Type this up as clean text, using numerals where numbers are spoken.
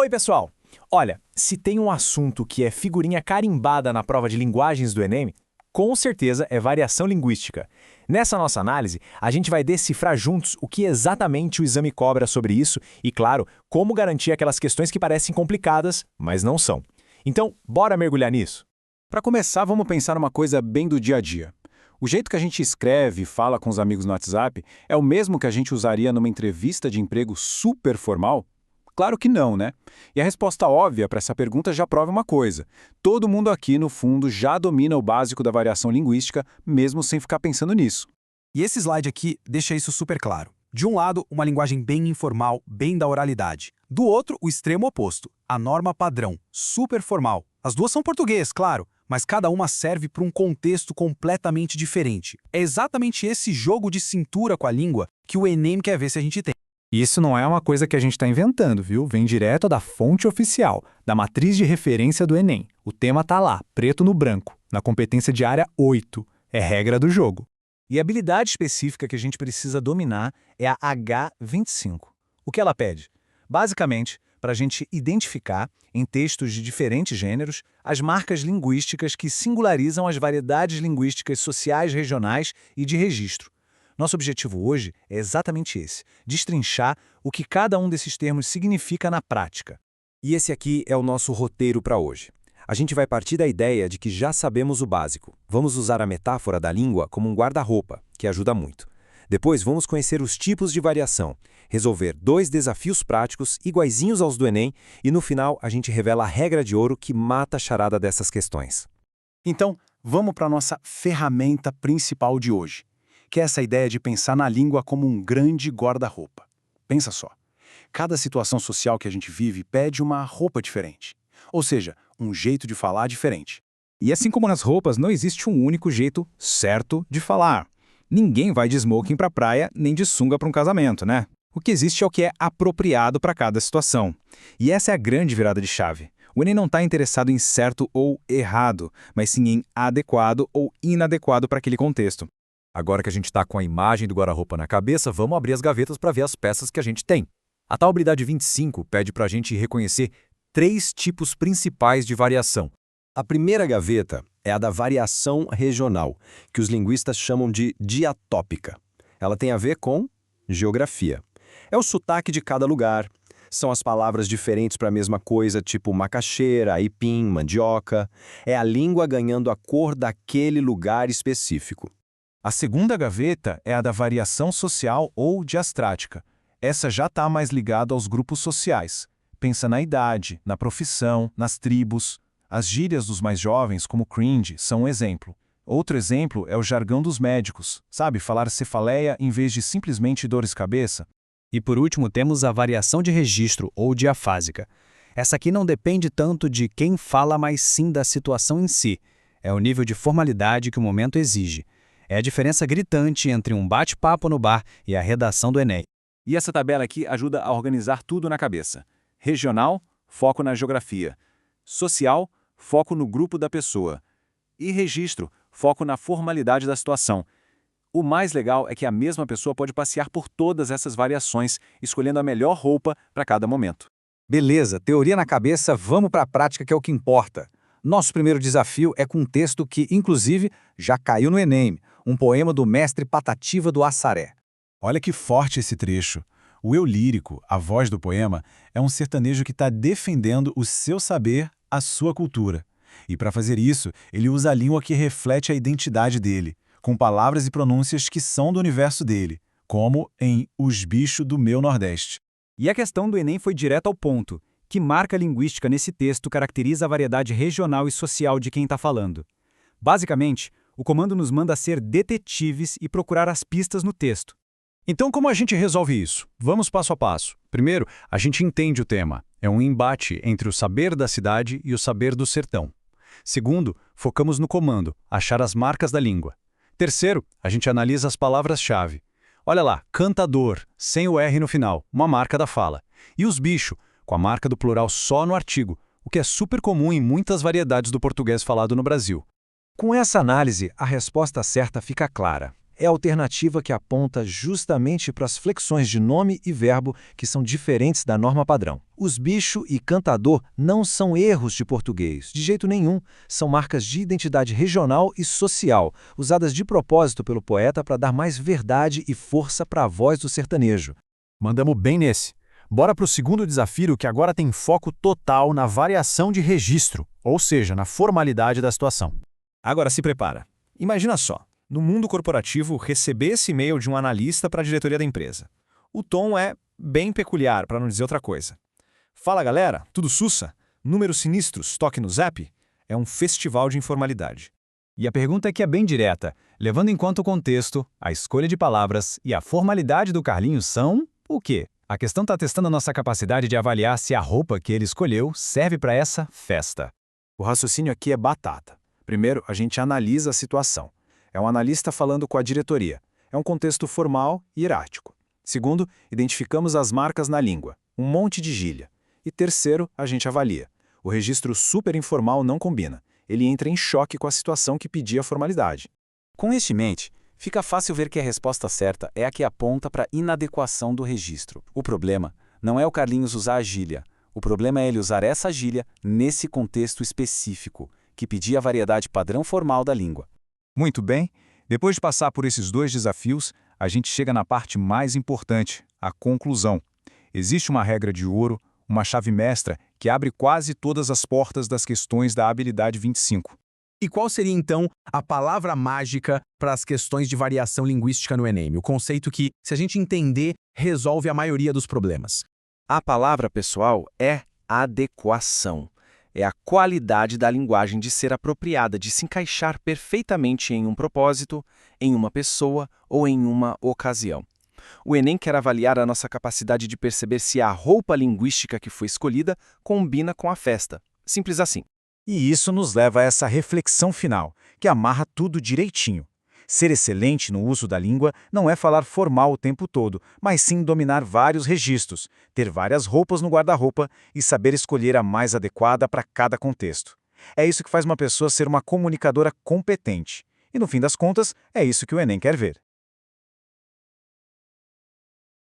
Oi, pessoal! Olha, se tem um assunto que é figurinha carimbada na prova de linguagens do Enem, com certeza é variação linguística. Nessa nossa análise, a gente vai decifrar juntos o que exatamente o exame cobra sobre isso e, claro, como garantir aquelas questões que parecem complicadas, mas não são. Então, bora mergulhar nisso? Para começar, vamos pensar numa coisa bem do dia a dia. O jeito que a gente escreve e fala com os amigos no WhatsApp é o mesmo que a gente usaria numa entrevista de emprego super formal? Claro que não, né? E a resposta óbvia para essa pergunta já prova uma coisa. Todo mundo aqui, no fundo, já domina o básico da variação linguística, mesmo sem ficar pensando nisso. E esse slide aqui deixa isso super claro. De um lado, uma linguagem bem informal, bem da oralidade. Do outro, o extremo oposto, a norma padrão, super formal. As duas são português, claro, mas cada uma serve para um contexto completamente diferente. É exatamente esse jogo de cintura com a língua que o Enem quer ver se a gente tem. Isso não é uma coisa que a gente está inventando, viu? Vem direto da fonte oficial, da matriz de referência do Enem. O tema tá lá, preto no branco, na competência diária 8. É regra do jogo. E a habilidade específica que a gente precisa dominar é a H25. O que ela pede? Basicamente, para a gente identificar, em textos de diferentes gêneros, as marcas linguísticas que singularizam as variedades linguísticas sociais regionais e de registro. Nosso objetivo hoje é exatamente esse, destrinchar o que cada um desses termos significa na prática. E esse aqui é o nosso roteiro para hoje. A gente vai partir da ideia de que já sabemos o básico. Vamos usar a metáfora da língua como um guarda-roupa, que ajuda muito. Depois vamos conhecer os tipos de variação, resolver 2 desafios práticos iguaizinhos aos do Enem e no final a gente revela a regra de ouro que mata a charada dessas questões. Então, vamos para a nossa ferramenta principal de hoje, que é essa ideia de pensar na língua como um grande guarda-roupa. Pensa só, cada situação social que a gente vive pede uma roupa diferente, ou seja, um jeito de falar diferente. E assim como nas roupas, não existe um único jeito certo de falar. Ninguém vai de smoking para a praia, nem de sunga para um casamento, né? O que existe é o que é apropriado para cada situação. E essa é a grande virada de chave. O Enem não está interessado em certo ou errado, mas sim em adequado ou inadequado para aquele contexto. Agora que a gente está com a imagem do guarda-roupa na cabeça, vamos abrir as gavetas para ver as peças que a gente tem. A tal habilidade 25 pede para a gente reconhecer 3 tipos principais de variação. A primeira gaveta é a da variação regional, que os linguistas chamam de diatópica. Ela tem a ver com geografia. É o sotaque de cada lugar. São as palavras diferentes para a mesma coisa, tipo macaxeira, aipim, mandioca. É a língua ganhando a cor daquele lugar específico. A segunda gaveta é a da variação social ou diastrática. Essa já está mais ligada aos grupos sociais. Pensa na idade, na profissão, nas tribos. As gírias dos mais jovens, como cringe, são um exemplo. Outro exemplo é o jargão dos médicos, sabe? Falar cefaleia em vez de simplesmente dores de cabeça. E por último temos a variação de registro ou diafásica. Essa aqui não depende tanto de quem fala, mas sim da situação em si. É o nível de formalidade que o momento exige. É a diferença gritante entre um bate-papo no bar e a redação do Enem. E essa tabela aqui ajuda a organizar tudo na cabeça. Regional, foco na geografia. Social, foco no grupo da pessoa. E registro, foco na formalidade da situação. O mais legal é que a mesma pessoa pode passear por todas essas variações, escolhendo a melhor roupa para cada momento. Beleza, teoria na cabeça, vamos para a prática que é o que importa. Nosso primeiro desafio é com um texto que, inclusive, já caiu no Enem, um poema do mestre Patativa do Assaré. Olha que forte esse trecho. O eu lírico, a voz do poema, é um sertanejo que está defendendo o seu saber, a sua cultura. E para fazer isso, ele usa a língua que reflete a identidade dele, com palavras e pronúncias que são do universo dele, como em Os Bichos do Meu Nordeste. E a questão do Enem foi direto ao ponto. Que marca linguística nesse texto caracteriza a variedade regional e social de quem está falando? Basicamente, o comando nos manda ser detetives e procurar as pistas no texto. Então, como a gente resolve isso? Vamos passo a passo. Primeiro, a gente entende o tema. É um embate entre o saber da cidade e o saber do sertão. Segundo, focamos no comando, achar as marcas da língua. Terceiro, a gente analisa as palavras-chave. Olha lá, cantador, sem o R no final, uma marca da fala. E os bicho, com a marca do plural só no artigo, o que é super comum em muitas variedades do português falado no Brasil. Com essa análise, a resposta certa fica clara. é a alternativa que aponta justamente para as flexões de nome e verbo que são diferentes da norma padrão. Os bicho e cantador não são erros de português, de jeito nenhum. São marcas de identidade regional e social, usadas de propósito pelo poeta para dar mais verdade e força para a voz do sertanejo. Mandamos bem nesse. Bora para o segundo desafio, que agora tem foco total na variação de registro, ou seja, na formalidade da situação. Agora se prepara. Imagina só, no mundo corporativo, receber esse e-mail de um analista para a diretoria da empresa. O tom é bem peculiar, para não dizer outra coisa. Fala galera, tudo sussa? Números sinistros, toque no zap? É um festival de informalidade. E a pergunta é que é bem direta, levando em conta o contexto, a escolha de palavras e a formalidade do Carlinhos são o quê? A questão está testando a nossa capacidade de avaliar se a roupa que ele escolheu serve para essa festa. O raciocínio aqui é batata. Primeiro, a gente analisa a situação. É um analista falando com a diretoria. É um contexto formal e hierático. Segundo, identificamos as marcas na língua. Um monte de gíria. E terceiro, a gente avalia. O registro super informal não combina. Ele entra em choque com a situação que pedia formalidade. Com isso em mente, fica fácil ver que a resposta certa é a que aponta para a inadequação do registro. O problema não é o Carlinhos usar a gíria. O problema é ele usar essa gíria nesse contexto específico, que pedia a variedade padrão formal da língua. Muito bem, depois de passar por esses dois desafios, a gente chega na parte mais importante, a conclusão. Existe uma regra de ouro, uma chave mestra que abre quase todas as portas das questões da habilidade 25. E qual seria, então, a palavra mágica para as questões de variação linguística no Enem? O conceito que, se a gente entender, resolve a maioria dos problemas. A palavra, pessoal, é adequação. É a qualidade da linguagem de ser apropriada, de se encaixar perfeitamente em um propósito, em uma pessoa ou em uma ocasião. O Enem quer avaliar a nossa capacidade de perceber se a roupa linguística que foi escolhida combina com a festa. Simples assim. E isso nos leva a essa reflexão final, que amarra tudo direitinho. Ser excelente no uso da língua não é falar formal o tempo todo, mas sim dominar vários registros, ter várias roupas no guarda-roupa e saber escolher a mais adequada para cada contexto. É isso que faz uma pessoa ser uma comunicadora competente. E no fim das contas, é isso que o Enem quer ver.